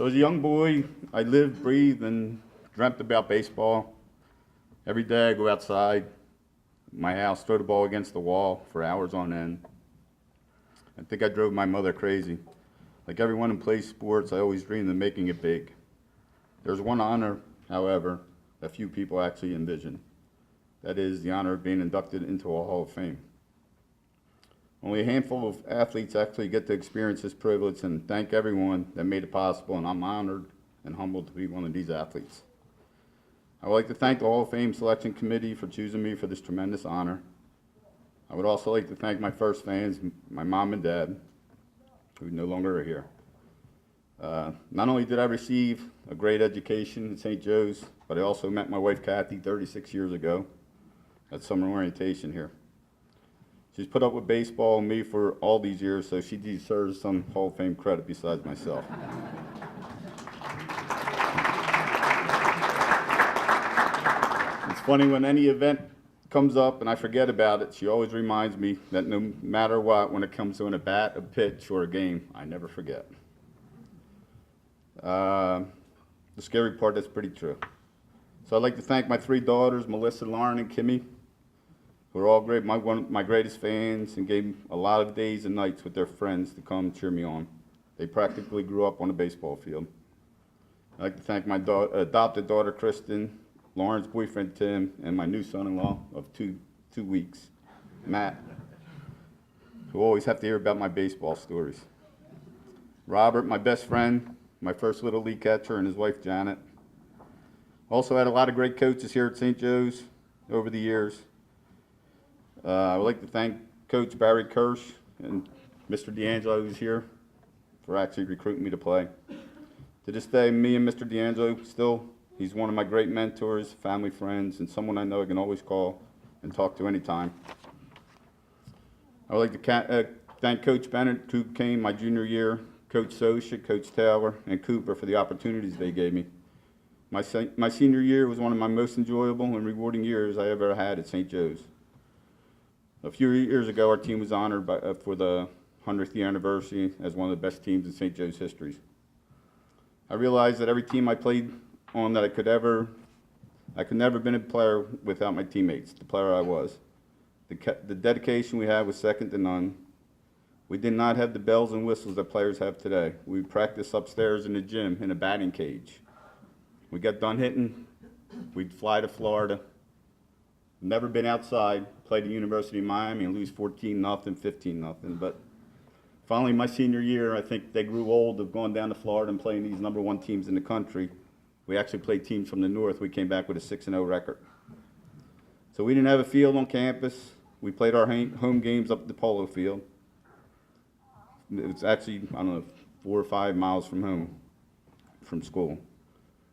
So as a young boy, I lived, breathed, and dreamt about baseball. Every day I go outside my house, throw the ball against the wall for hours on end. I think I drove my mother crazy. Like everyone who plays sports, I always dreamed of making it big. There's one honor, however, that few people actually envision. That is the honor of being inducted into a Hall of Fame. Only a handful of athletes actually get to experience this privilege, and thank everyone that made it possible, and I'm honored and humbled to be one of these athletes. I would like to thank the Hall of Fame Selection Committee for choosing me for this tremendous honor. I would also like to thank my first fans, my mom and dad, who no longer are here. Not only did I receive a great education at St. Joe's, but I also met my wife Kathy 36 years ago at summer orientation here. She's put up with baseball and me for all these years, so she deserves some Hall of Fame credit besides myself. It's funny, when any event comes up and I forget about it, she always reminds me that no matter what, when it comes to an at-bat, a pitch, or a game, I never forget. The scary part, that's pretty true. So I'd like to thank my three daughters, Melissa, Lauren, and Kimmy, who are all great, one of my greatest fans, and gave a lot of days and nights with their friends to come cheer me on. They practically grew up on a baseball field. I'd like to thank my adopted daughter, Kristen, Lauren's boyfriend, Tim, and my new son-in-law of two weeks, Matt, who always have to hear about my baseball stories. Robert, my best friend, my first Little League catcher, and his wife, Janet. Also had a lot of great coaches here at St. Joe's over the years. I would like to thank Coach Barry Kirsch and Mr. D'Angelo, who's here, for actually recruiting me to play. To this day, me and Mr. D'Angelo he's one of my great mentors, family friends, and someone I know I can always call and talk to anytime. I would like to thank Coach Bennett, who came my junior year, Coach Sosha, Coach Taylor, and Cooper for the opportunities they gave me. My senior year was one of my most enjoyable and rewarding years I ever had at St. Joe's. A few years ago, our team was honored for the 100th year anniversary as one of the best teams in St. Joe's history. I realized that every team I played on that I could never have been a player without my teammates, the player I was. The dedication we had was second to none. We did not have the bells and whistles that players have today. We practiced upstairs in the gym in a batting cage. We got done hitting, we'd fly to Florida. Never been outside, played at University of Miami and lose 14-0, 15-0. But finally, my senior year, I think they grew old of going down to Florida and playing these #1 teams in the country. We actually played teams from the north. We came back with a 6-0 record. So we didn't have a field on campus. We played our home games up at the polo field. It was actually, I don't know, 4 or 5 miles from home, from school.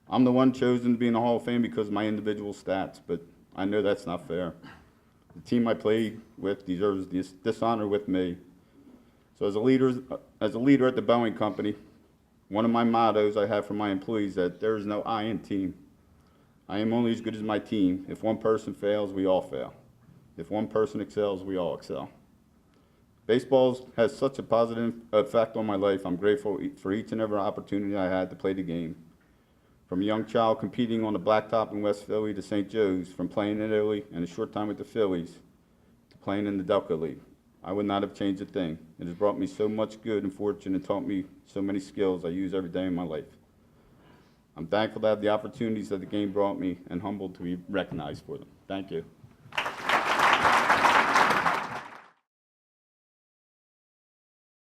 I'm the one chosen to be in the Hall of Fame because of my individual stats, but I know that's not fair. The team I play with deserves this honor with me. So as a leader at the Boeing Company, one of my mottos I have for my employees is that there is no I in team. I am only as good as my team. If one person fails, we all fail. If one person excels, we all excel. Baseball has such a positive effect on my life. I'm grateful for each and every opportunity I had to play the game. From a young child competing on the blacktop in West Philly to St. Joe's, from playing in Italy and a short time with the Phillies to playing in the Delco League, I would not have changed a thing. It has brought me so much good and fortune and taught me so many skills I use every day in my life. I'm thankful to have the opportunities that the game brought me and humbled to be recognized for them. Thank you.